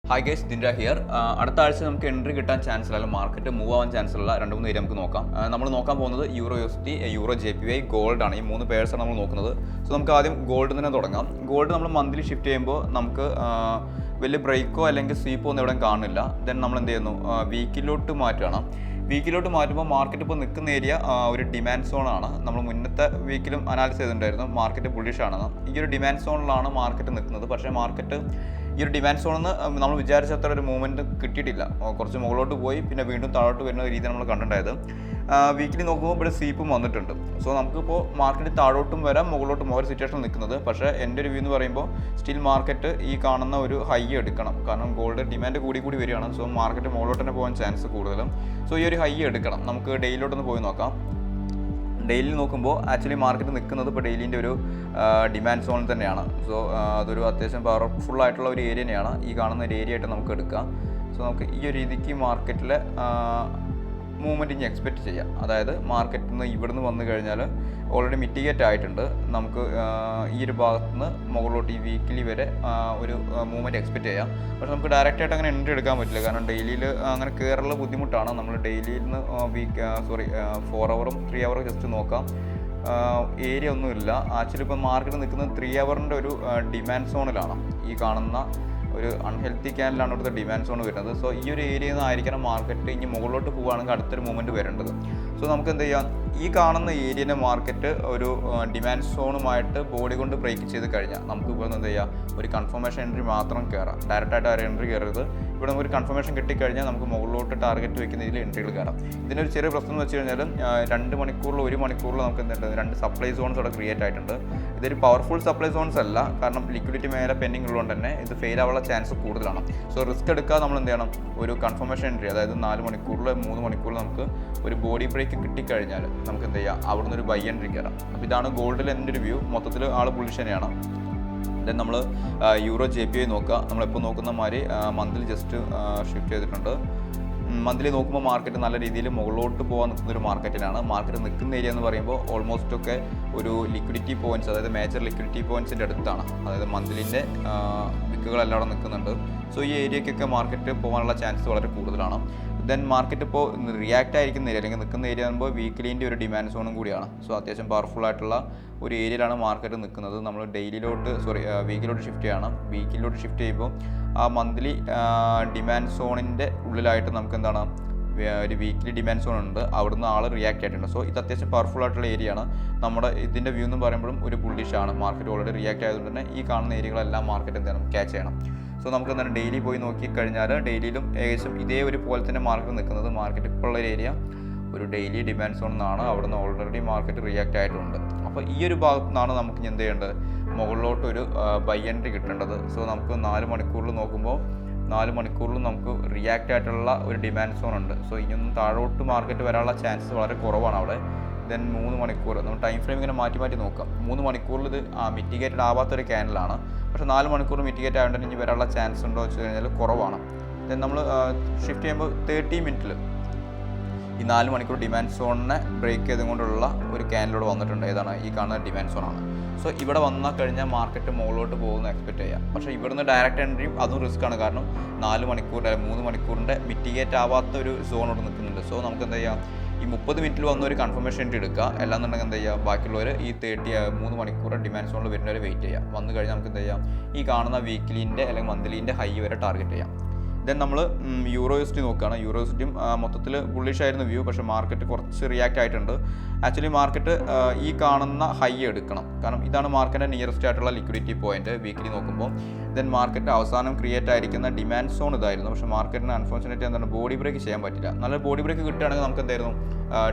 Hi guys, ദിൻഡ here. അടുത്ത ആഴ്ച നമുക്ക് എൻട്രി കിട്ടാൻ ചാൻസ് ഉള്ള മാർക്കറ്റ് മൂവ് ആവാൻ ചാൻസ് ഉള്ള 2-3 ഏരിയ നമുക്ക് നോക്കാം. നമ്മൾ നോക്കാൻ പോകുന്നത് euro USD, euro JPY, gold ആണ്. ഈ 3 പേഴ്സാണ് നമ്മൾ നോക്കുന്നത്. സോ നമുക്ക് ആദ്യം ഗോൾഡ് തന്നെ തുടങ്ങാം. ഗോൾഡ് നമ്മൾ മന്ത്ലി ഷിഫ്റ്റ് ചെയ്യുമ്പോൾ നമുക്ക് വലിയ ബ്രേക്കോ അല്ലെങ്കിൽ സ്വീപ്പോ ഒന്നും എവിടെയും കാണില്ല. ദെൻ നമ്മൾ എന്ത് ചെയ്യുന്നു, വീക്കിലോട്ട് മാറ്റുകയാണ്. വീക്കിലോട്ട് മാറ്റുമ്പോൾ മാർക്കറ്റ് ഇപ്പോൾ നിൽക്കുന്ന ഏരിയ ഒരു ഡിമാൻഡ് സോണാണ്. നമ്മൾ മുന്നത്തെ വീക്കിലും അനാലിസിസ് ചെയ്തിട്ടുണ്ടായിരുന്നു മാർക്കറ്റ് ബുള്ളിഷ് ആണെന്ന്. ഈ ഒരു ഡിമാൻഡ് സോണിലാണ് മാർക്കറ്റ് നിൽക്കുന്നത്. പക്ഷേ മാർക്കറ്റ് ഈ ഒരു ഡിമാൻഡ് സോണിൽ നിന്ന് നമ്മൾ വിചാരിച്ച അത്ര ഒരു മൂവ്മെൻറ്റ് കിട്ടിയിട്ടില്ല. കുറച്ച് മുകളിലോട്ട് പോയി പിന്നെ വീണ്ടും താഴോട്ട് വരുന്ന രീതിയാണ് നമ്മൾ കണ്ടിട്ടുണ്ടായത്. വീക്കിലി നോക്കുമ്പോൾ ഇവിടെ സ്വീപ്പും വന്നിട്ടുണ്ട്. സോ നമുക്കിപ്പോൾ മാർക്കറ്റ് താഴോട്ടും വരാം മുകളിലോട്ടും ഒരു സിറ്റുവേഷൻ നിൽക്കുന്നത്. പക്ഷേ എൻ്റെ ഒരു വ്യൂ എന്ന് പറയുമ്പോൾ സ്റ്റിൽ മാർക്കറ്റ് ഈ കാണുന്ന ഒരു ഹൈ എടുക്കണം. കാരണം ഗോൾഡ് ഡിമാൻഡ് കൂടി വരികയാണ്. സോ മാർക്കറ്റ് മുകളിലോട്ട് തന്നെ പോകാൻ ചാൻസ് കൂടുതലും. സോ ഈ ഒരു ഹൈ എടുക്കണം. നമുക്ക് ഡെയിലോട്ടൊന്ന് പോയി നോക്കാം. ഡെയിലി നോക്കുമ്പോൾ ആക്ച്വലി മാർക്കറ്റ് നിൽക്കുന്നത് ഇപ്പോൾ ഡെയിലിൻ്റെ ഒരു ഡിമാൻഡ് സോണിൽ തന്നെയാണ്. സോ അതൊരു അത്യാവശ്യം പവർഫുൾ ആയിട്ടുള്ള ഒരു ഏരിയ തന്നെയാണ്. ഈ കാണുന്ന ഒരു ഏരിയ ആയിട്ട് നമുക്ക് എടുക്കാം. സോ നമുക്ക് ഈ ഒരു രീതിക്ക് മാർക്കറ്റിലെ മൂവ്മെൻറ്റ് ഇനി എക്സ്പെക്റ്റ് ചെയ്യാം. അതായത് മാർക്കറ്റിൽ നിന്ന് ഇവിടുന്ന് വന്നു കഴിഞ്ഞാൽ ഓൾറെഡി മിറ്റിഗേറ്റ് ആയിട്ടുണ്ട്. നമുക്ക് ഈ ഒരു ഭാഗത്ത് നിന്ന് മുകളിലോട്ട് ഈ വീക്കിലി വരെ ഒരു മൂവ്മെൻറ്റ് എക്സ്പെക്റ്റ് ചെയ്യാം. പക്ഷേ നമുക്ക് ഡയറക്റ്റായിട്ട് അങ്ങനെ എൻട്രി എടുക്കാൻ പറ്റില്ല. കാരണം ഡെയിലിയിൽ അങ്ങനെ കയറുള്ള ബുദ്ധിമുട്ടാണ്. നമ്മൾ ഡെയിലിയിൽ നിന്ന് 4 അവറും 3 അവറും ജസ്റ്റ് നോക്കാം. ഏരിയ ഒന്നുമില്ല. ആക്ച്വലി ഇപ്പോൾ മാർക്കറ്റ് നിൽക്കുന്നത് 3 അവറിൻ്റെ ഒരു ഡിമാൻഡ് സോണിലാണ്. ഈ കാണുന്ന ഒരു അൺഹെൽത്തി ക്യാനിലാണ് ഇവിടുത്തെ ഡിമാൻഡ് സോൺ വരുന്നത്. സോ ഈ ഒരു ഏരിയയിൽ നിന്നായിരിക്കണം മാർക്കറ്റ് ഇനി മുകളിലോട്ട് പോവുകയാണെങ്കിൽ അടുത്തൊരു മൂവ്മെൻറ്റ് വരേണ്ടത്. സോ നമുക്ക് എന്ത് ചെയ്യാം, ഈ കാണുന്ന ഏരിയനെ മാർക്കറ്റ് ഒരു ഡിമാൻഡ് സോണുമായിട്ട് ബോഡി കൊണ്ട് ബ്രേക്ക് ചെയ്ത് കഴിഞ്ഞാൽ നമുക്ക് ഇവിടെ എന്ത് ചെയ്യാം, ഒരു കൺഫർമേഷൻ എൻട്രി മാത്രം കയറാം. ഡയറക്റ്റായിട്ട് ആരും എൻട്രി കയറരുത്. ഇവിടെ നമുക്ക് ഒരു കൺഫർമേഷൻ കിട്ടിക്കഴിഞ്ഞാൽ നമുക്ക് മുകളിലോട്ട് ടാർഗറ്റ് വെക്കുന്ന രീതിയിൽ എൻട്രികൾ കയറാം. ഇതിനൊരു ചെറിയ പ്രശ്നം എന്ന് വെച്ച് കഴിഞ്ഞാൽ 2 മണിക്കൂറിൽ 1 മണിക്കൂറിൽ നമുക്ക് എന്തുണ്ട്, 2 സപ്ലൈ സോൺസ് അവിടെ ക്രിയേറ്റ് ആയിട്ടുണ്ട്. ഇതൊരു പവർഫുൾ സപ്ലൈ സോൺസ് അല്ല. കാരണം ലിക്വിഡിറ്റി മേലെ പെൻഡിങ് ഉള്ളതുകൊണ്ട് തന്നെ ഇത് ഫെയിൽ ആവാനുള്ള ചാൻസ് കൂടുതലാണ്. സോ റിസ്ക് എടുക്കാതെ നമ്മൾ എന്ത് ചെയ്യണം, ഒരു കൺഫർമേഷൻ എൻട്രി, അതായത് 4 മണിക്കൂറിൽ 3 മണിക്കൂറിൽ നമുക്ക് ഒരു ബോഡി ബ്രേക്ക് കിട്ടിക്കഴിഞ്ഞാൽ നമുക്ക് എന്ത് ചെയ്യാം, അവിടുന്ന് ഒരു ബൈ എൻട്രി കയറാം. അപ്പോൾ ഇതാണ് ഗോൾഡിൽ എൻ്റെ ഒരു വ്യൂ. മൊത്തത്തിൽ ആൾ ബുള്ളിഷ് തന്നെയാണ്. ദെൻ നമ്മൾ യൂറോ JPY നോക്കുക. നമ്മളെപ്പോൾ നോക്കുന്ന മാതിരി മന്ത്ലി ജസ്റ്റ് ഷിഫ്റ്റ് ചെയ്തിട്ടുണ്ട്. മന്ത്ലി നോക്കുമ്പോൾ മാർക്കറ്റ് നല്ല രീതിയിൽ മുകളിലോട്ട് പോകാൻ നിൽക്കുന്ന ഒരു മാർക്കറ്റിലാണ്. മാർക്കറ്റ് നിൽക്കുന്ന ഏരിയ എന്ന് പറയുമ്പോൾ ഓൾമോസ്റ്റ് ഒക്കെ ഒരു ലിക്വിഡിറ്റി പോയിൻറ്റ്സ്, അതായത് മേജർ ലിക്വിഡിറ്റി പോയിൻറ്റ്സിൻ്റെ അടുത്താണ്. അതായത് മന്ത്ലിൻ്റെ വിക്കുകളെല്ലാം അവിടെ നിൽക്കുന്നുണ്ട്. സോ ഈ ഏരിയയ്ക്കൊക്കെ മാർക്കറ്റ് പോകാനുള്ള ചാൻസ് വളരെ കൂടുതലാണ്. ദെൻ മാർക്കറ്റ് ഇപ്പോൾ റിയാക്റ്റ് ആയിരിക്കുന്ന ഏരിയ അല്ലെങ്കിൽ നിൽക്കുന്ന ഏരിയ ആകുമ്പോൾ വീക്കിലിൻ്റെ ഒരു ഡിമാൻഡ് സോണും കൂടിയാണ്. സോ അത്യാവശ്യം പവർഫുൾ ആയിട്ടുള്ള ഒരു ഏരിയയിലാണ് മാർക്കറ്റ് നിൽക്കുന്നത്. നമ്മൾ വീക്കിലോട്ട് ഷിഫ്റ്റ് ചെയ്യണം. വീക്കിലോട്ട് ഷിഫ്റ്റ് ചെയ്യുമ്പോൾ ആ മന്ത്ലി ഡിമാൻഡ് സോണിൻ്റെ ഉള്ളിലായിട്ട് നമുക്ക് എന്താണ്, ഒരു വീക്കിലി ഡിമാൻഡ് സോൺ ഉണ്ട്. അവിടുന്ന് ആൾ റിയാക്ട് ആയിട്ടുണ്ട്. സോ ഇത് അത്യാവശ്യം പവർഫുൾ ആയിട്ടുള്ള ഏരിയ ആണ്. നമ്മുടെ ഇതിൻ്റെ വ്യൂ എന്ന് പറയുമ്പോഴും ഒരു ബുള്ളിഷാണ്. മാർക്കറ്റ് ഓൾറെഡി റിയാക്ട് ആയതുകൊണ്ട് തന്നെ ഈ കാണുന്ന ഏരിയകളെല്ലാം മാർക്കറ്റ് എന്താണ് ക്യാച്ച് ചെയ്യണം. സോ നമുക്ക് എന്താണ് ഡെയിലി പോയി നോക്കിക്കഴിഞ്ഞാൽ ഡെയിലിയിലും ഏകദേശം ഇതേ ഒരു പോലെ തന്നെ മാർക്കറ്റ് നിൽക്കുന്നത്. മാർക്കറ്റ് ഇപ്പോൾ ഉള്ള ഒരു ഏരിയ ഒരു ഡെയിലി ഡിമാൻഡ് സോൺ എന്നാണ്. അവിടുന്ന് ഓൾറെഡി മാർക്കറ്റ് റിയാക്ട് ആയിട്ടുണ്ട്. അപ്പോൾ ഈ ഒരു ഭാഗത്തു നിന്നാണ് നമുക്ക് എന്ത് ചെയ്യേണ്ടത്, മുകളിലോട്ടൊരു ബൈ എൻട്രി കിട്ടേണ്ടത്. സോ നമുക്ക് 4 മണിക്കൂറിൽ നോക്കുമ്പോൾ 4 മണിക്കൂറിൽ നമുക്ക് റിയാക്റ്റ് ആയിട്ടുള്ള ഒരു ഡിമാൻഡ് സോൺ ഉണ്ട്. സോ ഇനിയൊന്നും താഴോട്ട് മാർക്കറ്റ് വരാനുള്ള ചാൻസസ് വളരെ കുറവാണ് അവിടെ. ദെൻ 3 മണിക്കൂർ നമ്മൾ ടൈം ഫ്രെയിം ഇങ്ങനെ മാറ്റി നോക്കാം. 3 മണിക്കൂറിൽ ഇത് മിറ്റിഗേറ്റഡ് ആവാത്തൊരു ക്യാനലാണ്. പക്ഷേ 4 മണിക്കൂർ മിറ്റിഗേറ്റ് ആയതുകൊണ്ട് ഇനി വരാനുള്ള ചാൻസ് ഉണ്ടോ വെച്ച് കഴിഞ്ഞാൽ കുറവാണ്. ദെൻ നമ്മൾ ഷിഫ്റ്റ് ചെയ്യുമ്പോൾ 30 മിനിറ്റിൽ ഈ 4 മണിക്കൂർ ഡിമാൻഡ് സോണിനെ ബ്രേക്ക് ചെയ്തുകൊണ്ടുള്ള ഒരു ക്യാനിലൂടെ വന്നിട്ടുണ്ട്. ഏതാണ്, ഈ കാണുന്ന ഡിമാൻഡ് സോണാണ്. സോ ഇവിടെ വന്നാൽ കഴിഞ്ഞാൽ മാർക്കറ്റ് മുകളിലോട്ട് പോകുന്ന എക്സ്പെക്റ്റ് ചെയ്യാം. പക്ഷേ ഇവിടുന്ന് ഡയറക്റ്റ് എൻട്രിയും അതും റിസ്ക് ആണ്. കാരണം 4 മണിക്കൂറിൻ്റെ 3 മണിക്കൂറിൻ്റെ മിറ്റിഗേറ്റ് ആവാത്ത ഒരു സോണോട് നിൽക്കുന്നുണ്ട്. സോ നമുക്ക് എന്താ ചെയ്യാം, ഈ 30 മിനിറ്റിൽ വന്ന ഒരു കൺഫർമേഷൻ എൻട്രി എടുക്കുക. അല്ലാന്നുണ്ടെങ്കിൽ എന്താ ചെയ്യുക, ബാക്കിയുള്ളവർ ഈ 3 മണിക്കൂർ ഡിമാൻഡ് സോണിൽ വരുന്നവരെ വെയിറ്റ് ചെയ്യാം. വന്നു കഴിഞ്ഞാൽ നമുക്ക് എന്താ ചെയ്യാം, ഈ കാണുന്ന വീക്കിലിൻ്റെ അല്ലെങ്കിൽ മന്ത്ലിൻ്റെ ഹൈ വരെ ടാർഗറ്റ് ചെയ്യാം. ദെൻ നമ്മൾ യൂറോ USD നോക്കുകയാണ്. യൂറോ USDയും മൊത്തത്തിൽ ബുള്ളിഷ് ആയിരുന്നു വ്യൂ. പക്ഷേ മാർക്കറ്റ് കുറച്ച് റിയാക്റ്റ് ആയിട്ടുണ്ട്. ആക്ച്വലി മാർക്കറ്റ് ഈ കാണുന്ന ഹൈ എടുക്കണം. കാരണം ഇതാണ് മാർക്കറ്റിൻ്റെ നിയറസ്റ്റ് ആയിട്ടുള്ള ലിക്വിഡിറ്റി പോയിന്റ് വീക്കിലി നോക്കുമ്പോൾ. ദെൻ മാർക്കറ്റ് അവസാനം ക്രിയേറ്റ് ആയിരിക്കുന്ന ഡിമാൻഡ് സോൺ ഇതായിരുന്നു. പക്ഷേ മാർക്കറ്റിന് അൺഫോർച്ചുനേറ്റ്ലി എന്താണ് ബോഡി ബ്രേക്ക് ചെയ്യാൻ പറ്റില്ല. നല്ല ബോഡി ബ്രേക്ക് കിട്ടുകയാണെങ്കിൽ നമുക്ക് എന്തായിരുന്നു,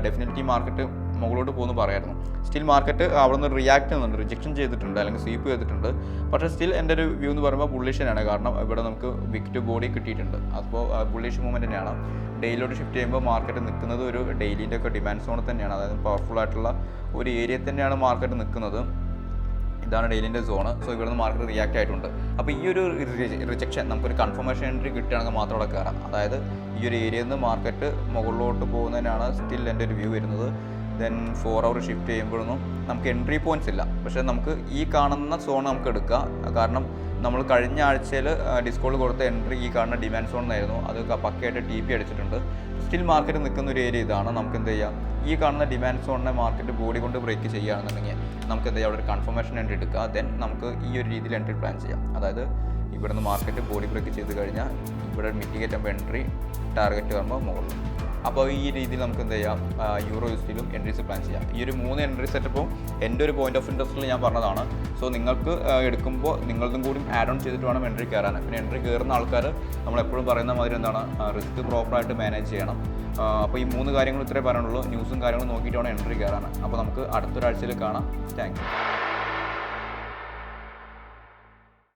ഡെഫിനറ്റ്ലി മാർക്കറ്റ് മുകളിലോട്ട് പോകുന്നു പറയായിരുന്നു. സ്റ്റിൽ മാർക്കറ്റ് അവിടെ നിന്ന് റിയാക്ട് ചെയ്യുന്നുണ്ട്, റിജക്ഷൻ ചെയ്തിട്ടുണ്ട് അല്ലെങ്കിൽ സ്വീപ്പ് ചെയ്തിട്ടുണ്ട്. പക്ഷേ സ്റ്റിൽ എൻ്റെ ഒരു വ്യൂ എന്ന് പറയുമ്പോൾ ബുള്ളിഷനാണ്. കാരണം ഇവിടെ നമുക്ക് വിക്ക് ടു ബോഡി കിട്ടിയിട്ടുണ്ട്. അപ്പോൾ ബുള്ളിഷ് മൂവ്മെൻറ്റ് തന്നെയാണ്. ഡെയിലോട്ട് ഷിഫ്റ്റ് ചെയ്യുമ്പോൾ മാർക്കറ്റ് നിൽക്കുന്നത് ഒരു ഡെയിലിൻ്റെ ഒക്കെ ഡിമാൻഡ് സോണിൽ തന്നെയാണ്. അതായത് പവർഫുൾ ആയിട്ടുള്ള ഒരു ഏരിയ തന്നെയാണ് മാർക്കറ്റ് നിൽക്കുന്നത്. ഇതാണ് ഡെയിലിൻ്റെ സോണ്. സോ ഇവിടെ നിന്ന് മാർക്കറ്റ് റിയാക്ട് ആയിട്ടുണ്ട്. അപ്പോൾ ഈ ഒരു റിജക്ഷൻ നമുക്കൊരു കൺഫർമേഷൻ എൻട്രി കിട്ടുകയാണെങ്കിൽ മാത്രം അവിടെ കയറാം. അതായത് ഈ ഒരു ഏരിയയിൽ നിന്ന് മാർക്കറ്റ് മുകളിലോട്ട് പോകുന്നതിനാണ് സ്റ്റിൽ എൻ്റെ ഒരു വ്യൂ വരുന്നത്. ദെൻ 4 അവർ ഷിഫ്റ്റ് ചെയ്യുമ്പോഴൊന്നും നമുക്ക് എൻട്രി പോയിൻറ്റ്സ് ഇല്ല. പക്ഷേ നമുക്ക് ഈ കാണുന്ന സോൺ നമുക്ക് എടുക്കാം. കാരണം നമ്മൾ കഴിഞ്ഞ ആഴ്ചയിൽ ഡിസ്കോളിൽ കൊടുത്ത എൻട്രി ഈ കാണുന്ന ഡിമാൻഡ് സോൺ എന്നായിരുന്നു. അത് പക്കയായിട്ട് TP അടിച്ചിട്ടുണ്ട്. സ്റ്റിൽ മാർക്കറ്റ് നിൽക്കുന്ന ഒരു ഏരിയ ഇതാണ്. നമുക്ക് എന്ത് ചെയ്യാം, ഈ കാണുന്ന ഡിമാൻഡ് സോണിനെ മാർക്കറ്റ് ബോഡി കൊണ്ട് ബ്രേക്ക് ചെയ്യുകയാണെന്നുണ്ടെങ്കിൽ നമുക്ക് എന്ത് ചെയ്യാം, അവിടെ ഒരു കൺഫർമേഷൻ എൻട്രി എടുക്കുക. ദെൻ നമുക്ക് ഈ ഒരു രീതിയിൽ എൻട്രി പ്ലാൻ ചെയ്യാം. അതായത് ഇവിടെ നിന്ന് മാർക്കറ്റ് ബോഡി ബ്രേക്ക് ചെയ്ത് കഴിഞ്ഞാൽ ഇവിടെ മിറ്റിഗേറ്റ് ആകുമ്പോൾ എൻട്രി, ടാർഗറ്റ് വരുമ്പോൾ മുകളിൽ. അപ്പോൾ ഈ രീതിയിൽ നമുക്ക് എന്ത് ചെയ്യാം, യൂറോ USDയിലും എൻട്രീസ് പ്ലാൻ ചെയ്യാം. ഈ ഒരു 3 എൻട്രി സെറ്റപ്പും എൻ്റെ ഒരു പോയിന്റ് ഓഫ് ഇൻട്രസ്റ്റിൽ ഞാൻ പറഞ്ഞതാണ്. സോ നിങ്ങൾക്ക് എടുക്കുമ്പോൾ നിങ്ങളതും കൂടി ആഡ് ഓൺ ചെയ്തിട്ട് വേണം എൻട്രി കയറാൻ. പിന്നെ എൻട്രി കയറുന്ന ആൾക്കാർ നമ്മളെപ്പോഴും പറയുന്ന മാതിരി എന്താണ്, റിസ്ക് പ്രോപ്പറായിട്ട് മാനേജ് ചെയ്യണം. അപ്പോൾ ഈ 3 കാര്യങ്ങൾ ഇത്രേ പറയാനുള്ളൂ. ന്യൂസും കാര്യങ്ങളും നോക്കിയിട്ട് വേണം എൻട്രി കയറാൻ. അപ്പോൾ നമുക്ക് അടുത്തൊരാഴ്ചയിൽ കാണാം. Thank you.